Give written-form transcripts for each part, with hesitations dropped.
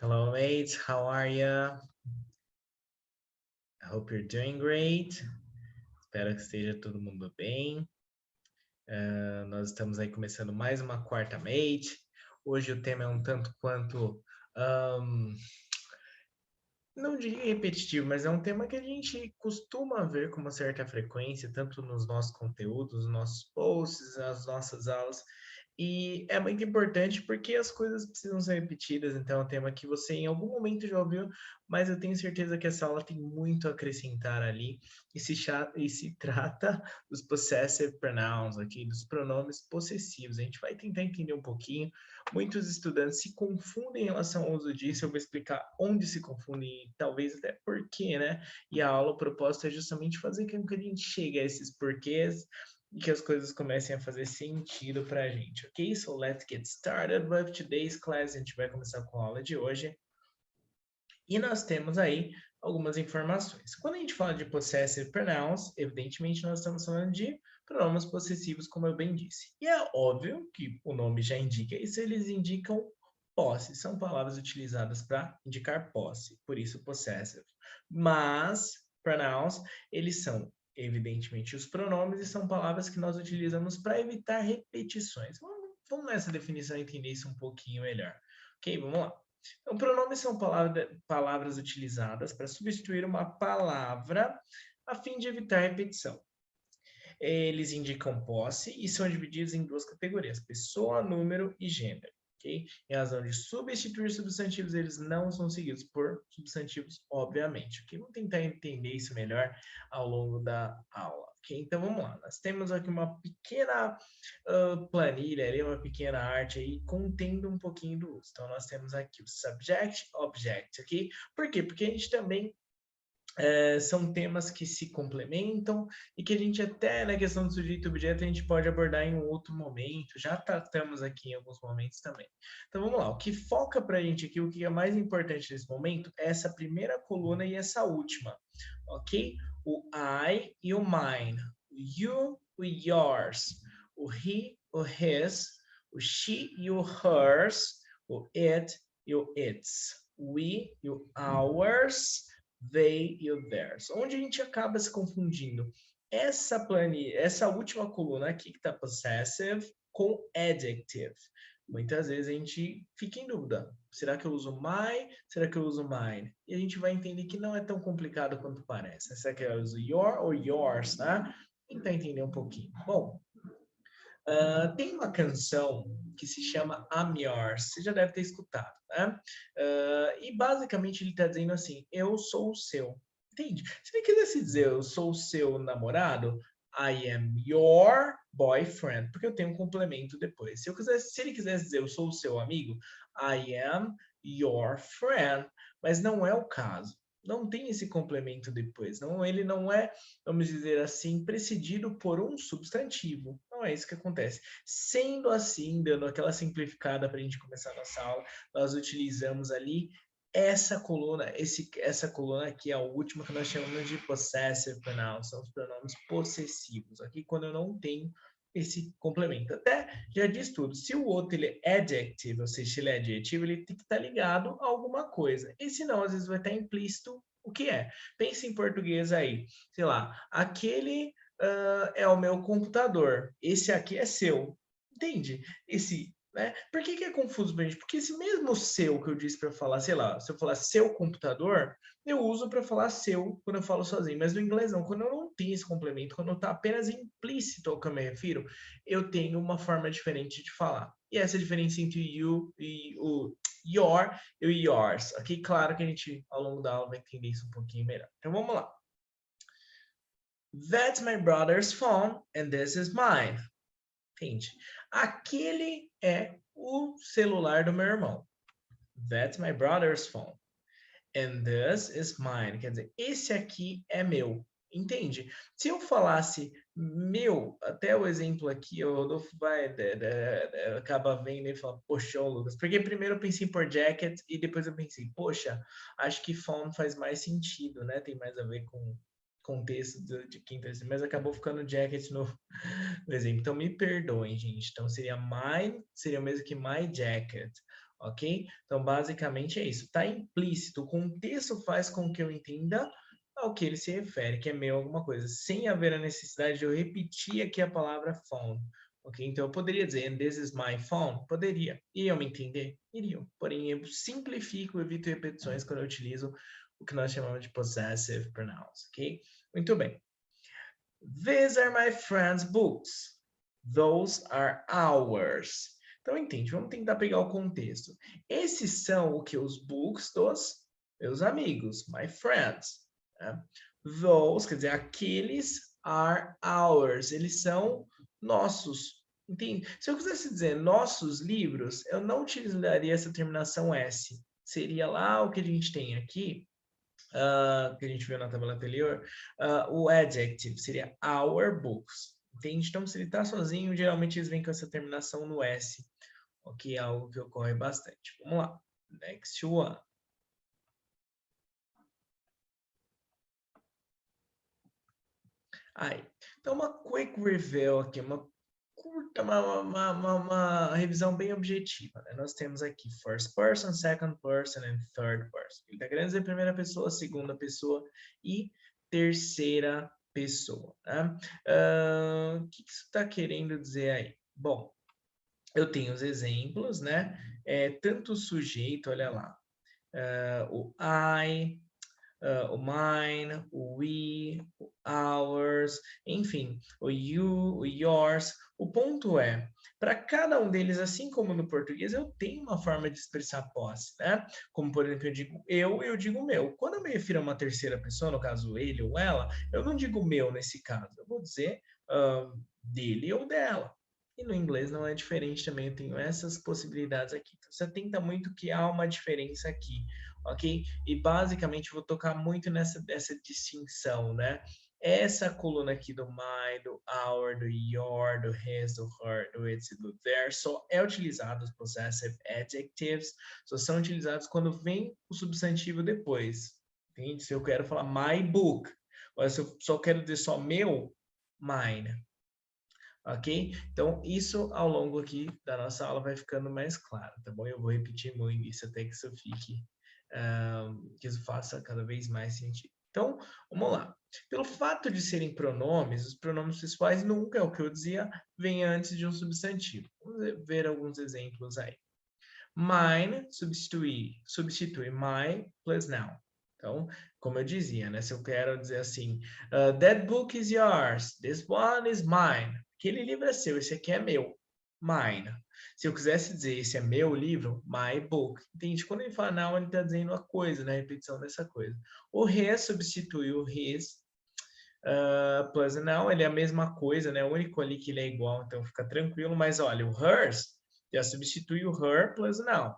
Hello, mates. How are you? I hope you're doing great. Espero que esteja todo mundo bem. Nós estamos aí começando mais uma quarta mate. Hoje o tema é um tanto quanto, não diria repetitivo, mas é um tema que a gente costuma ver com uma certa frequência, tanto nos nossos conteúdos, nos nossos posts, nas nossas aulas. E é muito importante porque as coisas precisam ser repetidas, então é um tema que você em algum momento já ouviu, mas eu tenho certeza que essa aula tem muito a acrescentar ali, e se trata dos possessive pronouns aqui, dos pronomes possessivos. A gente vai tentar entender um pouquinho. Muitos estudantes se confundem em relação ao uso disso, eu vou explicar onde se confundem e talvez até por quê, né? E a aula, o propósito é justamente fazer com que a gente chegue a esses porquês e que as coisas comecem a fazer sentido para a gente, ok? So let's get started with today's class. A gente vai começar com a aula de hoje. E nós temos aí algumas informações. Quando a gente fala de possessive pronouns, evidentemente nós estamos falando de pronomes possessivos, como eu bem disse. E é óbvio que o nome já indica isso, eles indicam posse, são palavras utilizadas para indicar posse, por isso possessive. Mas pronouns, eles são evidentemente os pronomes e são palavras que nós utilizamos para evitar repetições. Vamos nessa definição entender isso um pouquinho melhor. Ok, vamos lá. Então, pronomes são palavras utilizadas para substituir uma palavra a fim de evitar repetição. Eles indicam posse e são divididos em duas categorias: pessoa, número e gênero. Okay? Em razão de substituir substantivos, eles não são seguidos por substantivos, obviamente. Okay? Vamos tentar entender isso melhor ao longo da aula. Okay? Então vamos lá. Nós temos aqui uma pequena planilha, ali, uma pequena arte aí, contendo um pouquinho do uso. Então nós temos aqui o subject, object, ok? Por quê? Porque a gente também são temas que se complementam e que a gente até na questão do sujeito objeto a gente pode abordar em um outro momento, já tratamos aqui em alguns momentos também. Então vamos lá, o que foca para a gente aqui, o que é mais importante nesse momento é essa primeira coluna e essa última, ok? O I e o mine, o you, o yours, o he, o his, o she e o hers, o it e o its, we e o ours, they e o theirs. Onde a gente acaba se confundindo? Essa planilha, essa última coluna aqui que está possessive com adjective. Muitas vezes a gente fica em dúvida. Será que eu uso my? Será que eu uso mine? E a gente vai entender que não é tão complicado quanto parece. Será que eu uso your ou yours, tá? Tentar entender um pouquinho. Bom, tem uma canção que se chama I'm Yours, você já deve ter escutado, né? E basicamente ele está dizendo assim, eu sou o seu. Entende? Se ele quisesse dizer eu sou o seu namorado, I am your boyfriend, porque eu tenho um complemento depois. Se ele quisesse dizer eu sou o seu amigo, I am your friend, mas não é o caso. Não tem esse complemento depois. Não, ele não é, vamos dizer assim, precedido por um substantivo. Não é isso que acontece. Sendo assim, dando aquela simplificada para a gente começar a nossa aula, nós utilizamos ali essa coluna, essa coluna aqui é a última que nós chamamos de possessive pronouns, são os pronomes possessivos. Aqui quando eu não tenho esse complemento. Até já diz tudo. Se o outro ele é adjective, ou seja, se ele é adjetivo, ele tem que estar ligado a alguma coisa. E se não, às vezes vai estar implícito o que é. Pense em português aí. Sei lá, aquele é o meu computador. Esse aqui é seu. Entende? Esse, né? Por que é confuso pra gente? Porque esse mesmo seu que eu disse para falar, sei lá, se eu falar seu computador, eu uso para falar seu quando eu falo sozinho, mas no inglês não. Quando eu não tenho esse complemento, quando está apenas implícito ao que eu me refiro, eu tenho uma forma diferente de falar. E essa diferença entre you e o your e o yours. Aqui, claro que a gente, ao longo da aula, vai entender isso um pouquinho melhor. Então, vamos lá. That's my brother's phone and this is mine. Entende? Aquele é o celular do meu irmão. That's my brother's phone. And this is mine. Quer dizer, esse aqui é meu. Entende? Se eu falasse meu, até o exemplo aqui, o Rodolfo vai acaba vendo e fala, poxa, Lucas, porque primeiro eu pensei por jacket e depois eu pensei, poxa, acho que phone faz mais sentido, né? Tem mais a ver com contexto de quinta, mas acabou ficando jacket no exemplo. Então me perdoem, gente. Então seria my, seria o mesmo que my jacket. ok? Então, basicamente é isso. Está implícito, o contexto faz com que eu entenda ao que ele se refere, que é meu alguma coisa, sem haver a necessidade de eu repetir aqui a palavra phone. Ok? Então, eu poderia dizer, and this is my phone? Poderia. Iriam me entender? Iriam. Porém, eu simplifico, evito repetições quando eu utilizo o que nós chamamos de possessive pronouns, ok? Muito bem. These are my friends' books. Those are ours. Então, entende? Vamos tentar pegar o contexto. Esses são o que? Os books dos meus amigos, my friends. Né? Those, quer dizer, aqueles are ours. Eles são nossos. Entende? Se eu quisesse dizer nossos livros, eu não utilizaria essa terminação S. Seria lá o que a gente tem aqui, que a gente viu na tabela anterior, o adjective seria our books. Entende? Então, se ele está sozinho, geralmente eles vêm com essa terminação no S, o que é algo que ocorre bastante. Vamos lá. Next one. Aí. Então, uma quick review aqui, uma curta, uma revisão bem objetiva. Né? Nós temos aqui first person, second person and third person. Ele está querendo dizer primeira pessoa, segunda pessoa e terceira pessoa. Né? O que isso está querendo dizer aí? Bom, eu tenho os exemplos, né? Tanto o sujeito, olha lá, o I, o mine, o we, o ours, enfim, o you, o yours. O ponto é, para cada um deles, assim como no português, eu tenho uma forma de expressar posse, né? Como, por exemplo, eu digo eu digo meu. Quando eu me refiro a uma terceira pessoa, no caso ele ou ela, eu não digo meu nesse caso, eu vou dizer dele ou dela. E no inglês não é diferente também, eu tenho essas possibilidades aqui. Então, você atenta muito que há uma diferença aqui, ok? E basicamente vou tocar muito dessa distinção, né? Essa coluna aqui do my, do our, do your, do his, do her, do its e do their só é utilizado os possessive adjectives, só são utilizados quando vem o substantivo depois. Entende? Se eu quero falar my book, ou se eu só quero dizer só meu, mine. Ok? Então, isso ao longo aqui da nossa aula vai ficando mais claro, tá bom? Eu vou repetir muito isso até que isso fique, que isso faça cada vez mais sentido. Então, vamos lá. Pelo fato de serem pronomes, os pronomes pessoais nunca, é o que eu dizia, vem antes de um substantivo. Vamos ver alguns exemplos aí. Mine substitui my plus now. Então, como eu dizia, né? Se eu quero dizer assim, that book is yours, this one is mine. Aquele livro é seu, esse aqui é meu. Mine. Se eu quisesse dizer esse é meu livro, my book. Entende? Quando ele fala now, ele está dizendo a coisa, né? A repetição dessa coisa. O his substitui o his plus now, ele é a mesma coisa, né? O único ali que ele é igual, então fica tranquilo. Mas olha, o hers já substitui o her plus now.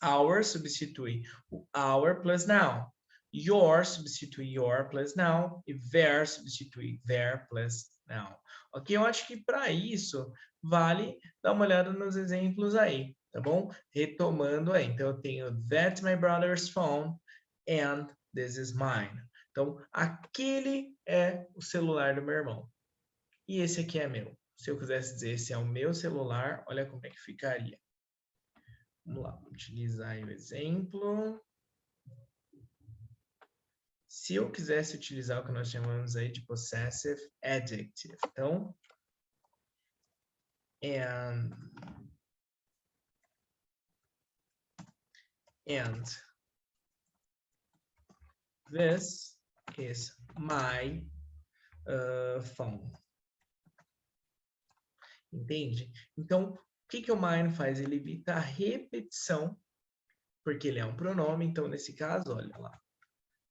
Our substitui o our plus now. Your substitui your plus now. E their substitui their plus now. Ok? Eu acho que para isso vale dar uma olhada nos exemplos aí, tá bom? Retomando aí. Então, eu tenho that's my brother's phone and this is mine. Então, aquele é o celular do meu irmão. E esse aqui é meu. Se eu quisesse dizer esse é o meu celular, olha como é que ficaria. Vamos lá, utilizar o exemplo. Se eu quisesse utilizar o que nós chamamos aí de possessive adjective. Então, and this is my phone. Entende? Então, o que o mine faz? Ele evita a repetição, porque ele é um pronome. Então, nesse caso, olha lá,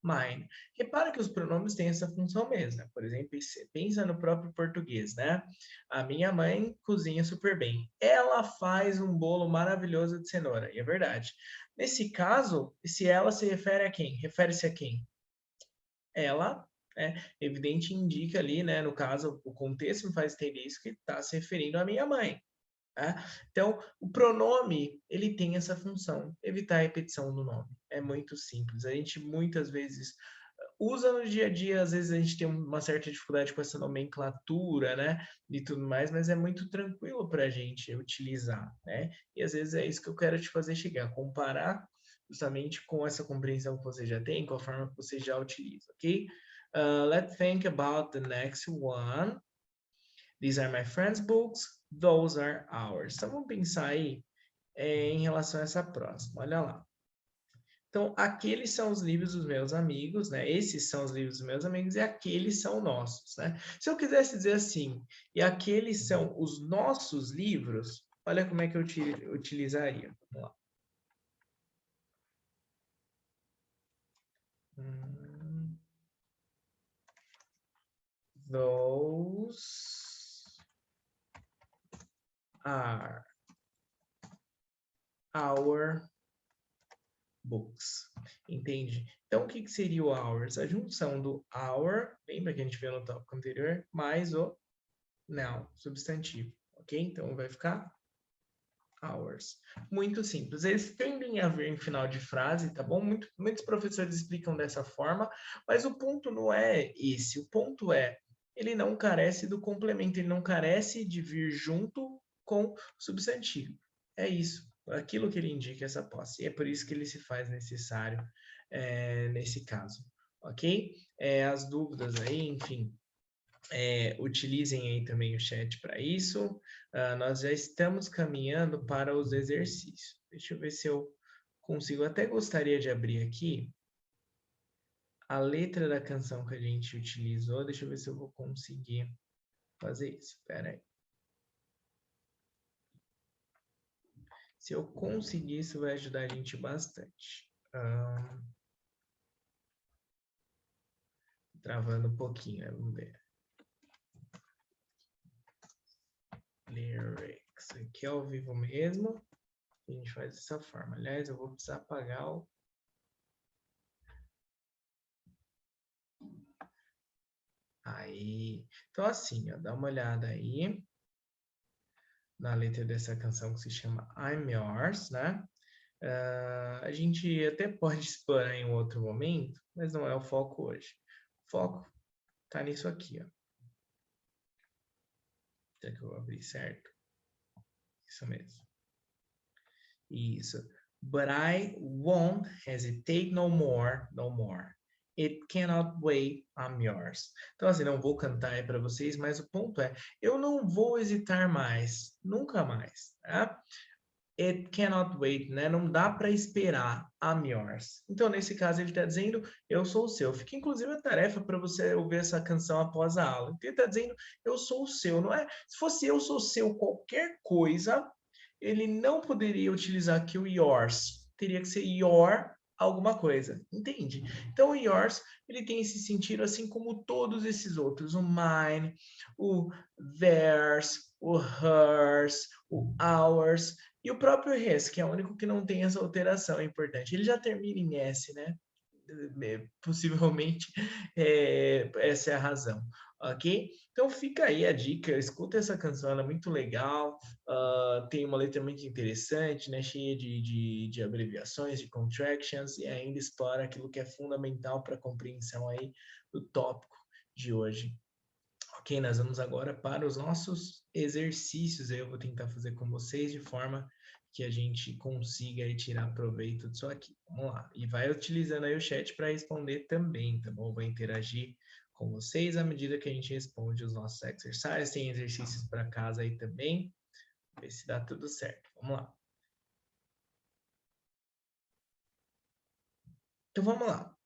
mine. Repara que os pronomes têm essa função mesmo. Por exemplo, pensa no próprio português, né? A minha mãe cozinha super bem. Ela faz um bolo maravilhoso de cenoura. E é verdade. Nesse caso, se ela se refere a quem? Refere-se a quem? Ela, evidente, indica ali, né? No caso, o contexto me faz entender isso, que está se referindo à minha mãe. Tá? Então, o pronome, ele tem essa função, evitar a repetição do nome. É muito simples. A gente muitas vezes usa no dia a dia, às vezes a gente tem uma certa dificuldade com essa nomenclatura, né, e tudo mais, mas é muito tranquilo para a gente utilizar, né, e às vezes é isso que eu quero te fazer chegar, comparar justamente com essa compreensão que você já tem, com a forma que você já utiliza, ok? Let's think about the next one. These are my friends' books, those are ours. Então vamos pensar aí em relação a essa próxima, olha lá. Então, aqueles são os livros dos meus amigos, né? Esses são os livros dos meus amigos e aqueles são nossos, né? Se eu quisesse dizer assim, e aqueles são os nossos livros, olha como é que eu utilizaria. Vamos lá. Those are our books. Entende? Então, o que seria o ours? A junção do our, lembra que a gente viu no tópico anterior, mais o noun, substantivo. Ok? Então, vai ficar ours. Muito simples. Eles tendem a vir em final de frase, tá bom? Muitos professores explicam dessa forma, mas o ponto não é esse. O ponto é, ele não carece do complemento, ele não carece de vir junto com o substantivo. É isso. Aquilo que ele indica essa posse. E é por isso que ele se faz necessário nesse caso. Ok? As dúvidas aí, enfim, utilizem aí também o chat para isso. Nós já estamos caminhando para os exercícios. Deixa eu ver se eu consigo. Até gostaria de abrir aqui a letra da canção que a gente utilizou. Deixa eu ver se eu vou conseguir fazer isso. Espera aí. Se eu conseguir, isso vai ajudar a gente bastante. Travando um pouquinho, né? Vamos ver. Lyrics. Aqui é ao vivo mesmo. A gente faz dessa forma. Aliás, eu vou precisar apagar o... Aí. Então, assim, ó, dá uma olhada aí na letra dessa canção que se chama I'm Yours, né? A gente até pode explorar em outro momento, mas não é o foco hoje. O foco tá nisso aqui, ó. Será que eu vou abrir certo? Isso mesmo. Isso. But I won't hesitate no more, no more. It cannot wait, I'm yours. Então, assim, não vou cantar aí para vocês, mas o ponto é, eu não vou hesitar mais, nunca mais, tá? It cannot wait, né? Não dá para esperar, I'm yours. Então, nesse caso, ele está dizendo, eu sou o seu. Fica, inclusive, a tarefa para você ouvir essa canção após a aula. Ele está dizendo, eu sou o seu, não é? Se fosse eu sou o seu qualquer coisa, ele não poderia utilizar aqui o yours. Teria que ser your alguma coisa, entende? Então, o yours, ele tem esse sentido assim como todos esses outros. O mine, o theirs, o hers, o ours e o próprio his, que é o único que não tem essa alteração, é importante. Ele já termina em S, né? Possivelmente essa é a razão, ok? Então fica aí a dica, escuta essa canção, ela é muito legal, tem uma letra muito interessante, né? Cheia de abreviações, de contractions, e ainda explora aquilo que é fundamental para a compreensão aí do tópico de hoje. Ok, nós vamos agora para os nossos exercícios, eu vou tentar fazer com vocês de forma que a gente consiga aí tirar proveito disso aqui. Vamos lá. E vai utilizando aí o chat para responder também, tá bom? Vou interagir com vocês à medida que a gente responde os nossos exercícios. Tem exercícios para casa aí também. Ver se dá tudo certo. Vamos lá. Então vamos lá.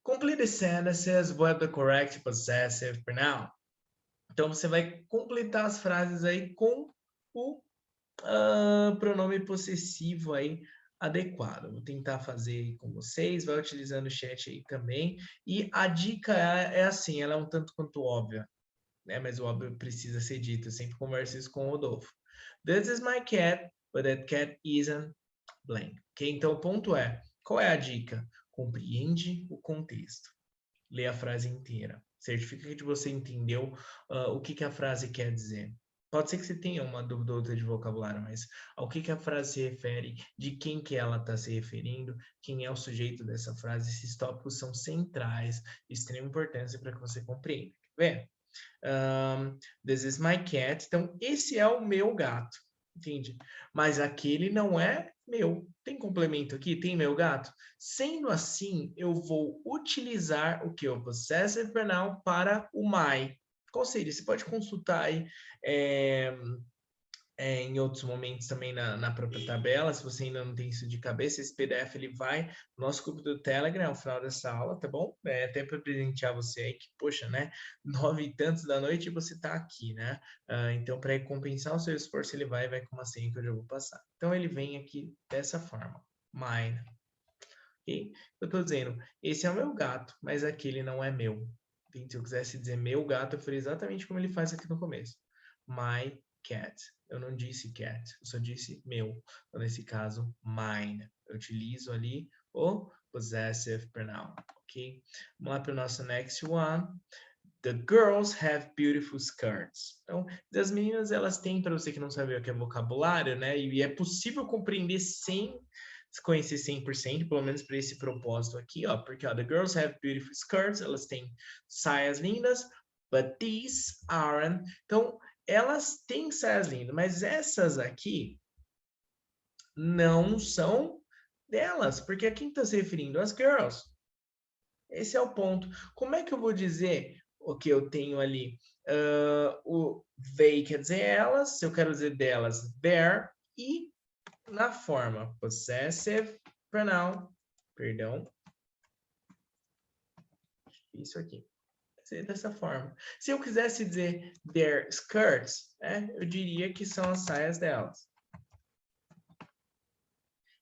Complete the sentences with the correct possessive pronoun. Então você vai completar as frases aí com o pronome possessivo aí adequado. Vou tentar fazer aí com vocês, vai utilizando o chat aí também. E a dica é assim, ela é um tanto quanto óbvia, né? Mas o óbvio precisa ser dito. Eu sempre converso isso com o Rodolfo. This is my cat, but that cat isn't blank. Okay? Então o ponto é, qual é a dica? Compreende o contexto. Lê a frase inteira. Certifica que você entendeu o que a frase quer dizer. Pode ser que você tenha uma dúvida ou outra de vocabulário, mas ao que a frase se refere, de quem que ela está se referindo, quem é o sujeito dessa frase, esses tópicos são centrais, de extrema importância para que você compreenda. Quer ver? This is my cat. Então, esse é o meu gato, entende? Mas aquele não é meu. Tem complemento aqui? Tem meu gato? Sendo assim, eu vou utilizar o que? O possessive pronoun para o my. Qual seria? Você pode consultar aí em outros momentos também na própria tabela, se você ainda não tem isso de cabeça, esse PDF ele vai no nosso grupo do Telegram ao final dessa aula, tá bom? Até para presentear você aí que, poxa, né, 9 e tantos da noite e você tá aqui, né? Então, para recompensar o seu esforço, ele vai com uma senha que eu já vou passar. Então, ele vem aqui dessa forma, mine, ok? Eu tô dizendo, esse é o meu gato, mas aquele não é meu. Se eu quisesse dizer meu gato, eu faria exatamente como ele faz aqui no começo. My cat. Eu não disse cat, eu só disse meu. Então, nesse caso, mine. Eu utilizo ali o possessive pronoun, ok? Vamos lá para o nosso next one. The girls have beautiful skirts. Então, das meninas, elas têm, para você que não sabe o que é vocabulário, né? E é possível compreender sem conhecer 100%, pelo menos para esse propósito aqui, ó. Porque, ó, the girls have beautiful skirts, elas têm saias lindas, but these aren't. Então, elas têm saias lindas, mas essas aqui não são delas, porque a quem está se referindo? As girls. Esse é o ponto. Como é que eu vou dizer o que eu tenho ali? O they quer dizer elas, se eu quero dizer delas, their, e na forma possessive pronoun, perdão, isso aqui. Ser dessa forma. Se eu quisesse dizer their skirts, né, eu diria que são as saias delas.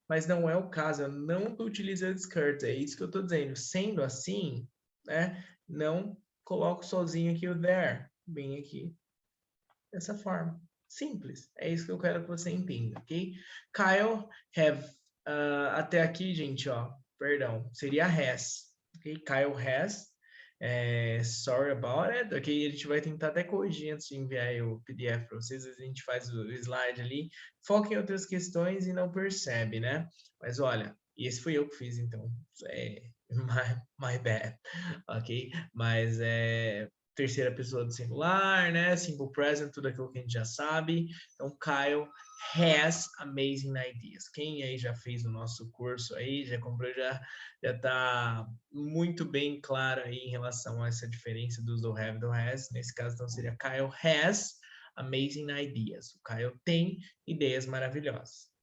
Mas não é o caso, eu não estou utilizando skirts, é isso que eu estou dizendo. Sendo assim, né, não coloco sozinho aqui o there, bem aqui, dessa forma. Simples, é isso que eu quero que você entenda, ok? Kyle have, até aqui, gente, ó, perdão, seria has, ok? Kyle has, sorry about it, ok? A gente vai tentar até corrigir antes de enviar o PDF para vocês, a gente faz o slide ali, foca em outras questões e não percebe, né? Mas olha, e esse fui eu que fiz, então, my bad, ok? Mas terceira pessoa do singular, né? Simple present, tudo aquilo que a gente já sabe. Então, Kyle has amazing ideas. Quem aí já fez o nosso curso aí, já comprou, já está muito bem claro aí em relação a essa diferença dos do have e do has. Nesse caso, então, seria Kyle has amazing ideas. O Kyle tem ideias maravilhosas.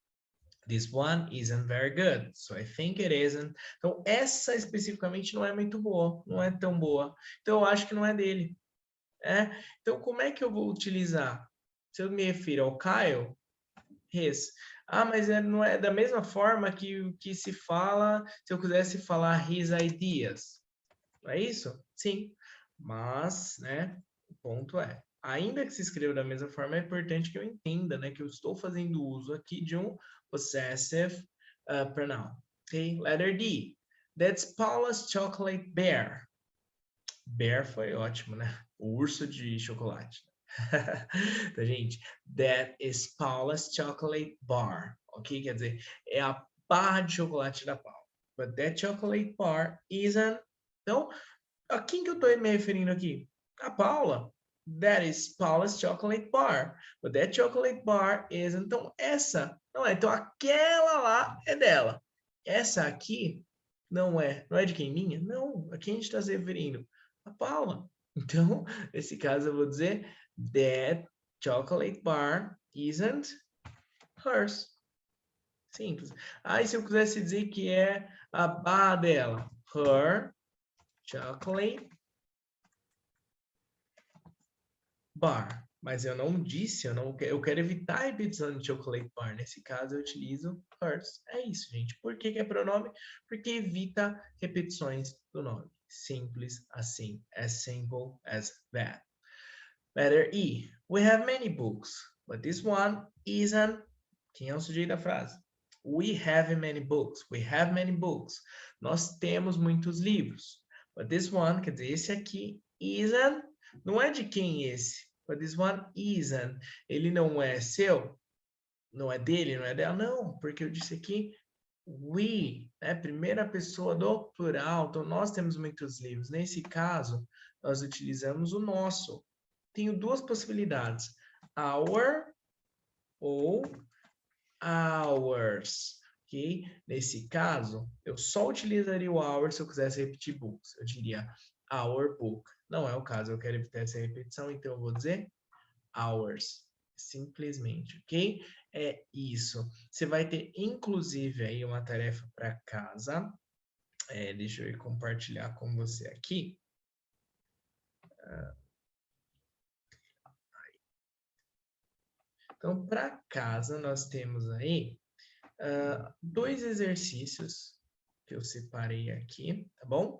This one isn't very good, so I think it isn't. Então, essa especificamente não é muito boa, não é tão boa. Então, eu acho que não é dele. Então, como é que eu vou utilizar? Se eu me refiro ao Kyle, his. Mas não é da mesma forma que se fala se eu quisesse falar his ideas. Não é isso? Sim. Mas, né, o ponto é, ainda que se escreva da mesma forma, é importante que eu entenda, né, que eu estou fazendo uso aqui de um possessive pronoun. Ok? Letter D. That's Paula's chocolate bear. Bear foi ótimo, né? O urso de chocolate. Então, gente, that is Paula's chocolate bar. Ok? Quer dizer, é a barra de chocolate da Paula. But that chocolate bar isn't. Então, a quem que eu estou me referindo aqui? A Paula. That is Paula's chocolate bar. But that chocolate bar is. Então, essa não é. Então, aquela lá é dela. Essa aqui não é. Não é de quem? Minha? Não. A quem a gente está se referindo? A Paula. Então, nesse caso, eu vou dizer that chocolate bar isn't hers. Simples. Aí, se eu quisesse dizer que é a barra dela, her chocolate bar. Mas eu não disse, eu quero evitar a repetição de chocolate bar. Nesse caso, eu utilizo hers. É isso, gente. Por que é pronome? Porque evita repetições do nome. Simples assim. As simple as that. Letter E. We have many books, but this one isn't. Quem é o sujeito da frase? We have many books. We have many books. Nós temos muitos livros. But this one, quer dizer, esse aqui, isn't. Não é de quem esse? but this one isn't. Ele não é seu, não é dele, não é dela, não, porque eu disse aqui we, né? Primeira pessoa do plural, então nós temos muitos livros. Nesse caso, nós utilizamos o nosso. Tenho duas possibilidades, our ou ours, ok? Nesse caso, eu só utilizaria o our se eu quisesse repetir books. Eu diria our book. Não é o caso, eu quero evitar essa repetição, então eu vou dizer hours, simplesmente, ok? É isso. Você vai ter, inclusive, aí uma tarefa para casa. Deixa eu compartilhar com você aqui. Então, para casa, nós temos aí dois exercícios que eu separei aqui, tá bom?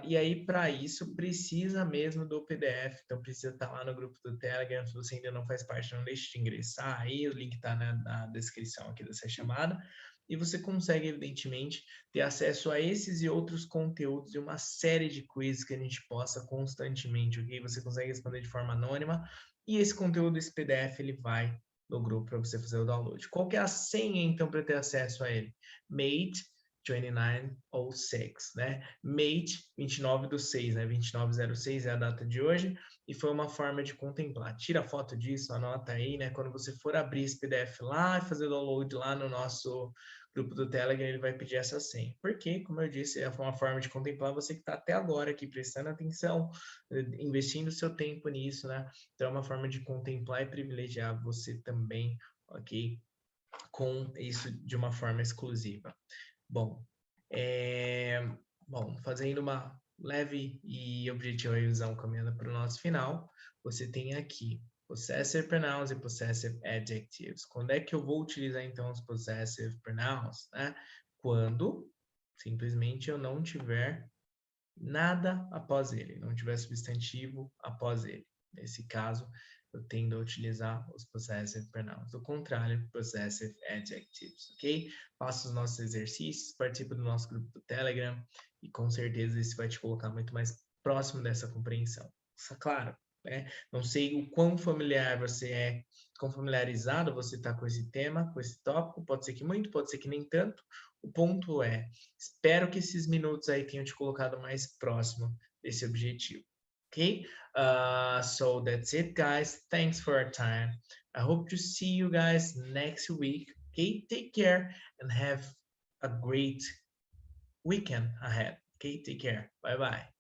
E aí, para isso, precisa mesmo do PDF, então precisa estar lá no grupo do Telegram. Se você ainda não faz parte, não deixe de ingressar aí, o link está na descrição aqui dessa chamada. E você consegue, evidentemente, ter acesso a esses e outros conteúdos e uma série de quizzes que a gente posta constantemente, ok? Você consegue responder de forma anônima e esse conteúdo, esse PDF, ele vai no grupo para você fazer o download. Qual que é a senha, então, para ter acesso a ele? Mate 2906, né? Mate 29/6, né? 2906 é a data de hoje e foi uma forma de contemplar. Tira foto disso, anota aí, né? Quando você for abrir esse PDF lá e fazer o download lá no nosso grupo do Telegram, ele vai pedir essa senha. Porque, como eu disse, é uma forma de contemplar você que está até agora aqui prestando atenção, investindo seu tempo nisso, né? Então, é uma forma de contemplar e privilegiar você também, ok? Com isso de uma forma exclusiva. Bom, fazendo uma leve e objetiva revisão caminhando para o nosso final, você tem aqui possessive pronouns e possessive adjectives. Quando é que eu vou utilizar, então, os possessive pronouns? Né? Quando, simplesmente, eu não tiver nada após ele, não tiver substantivo após ele. Nesse caso, eu tendo a utilizar os possessive pronouns. Do contrário, possessive adjectives, ok? Faça os nossos exercícios, participe do nosso grupo do Telegram e com certeza isso vai te colocar muito mais próximo dessa compreensão. Claro, né? Não sei o quão familiar você é, quão familiarizado você está com esse tema, com esse tópico, pode ser que muito, pode ser que nem tanto. O ponto é, espero que esses minutos aí tenham te colocado mais próximo desse objetivo. Okay? So that's it, guys. Thanks for your time. I hope to see you guys next week. Okay? Take care and have a great weekend ahead. Okay? Take care. Bye-bye.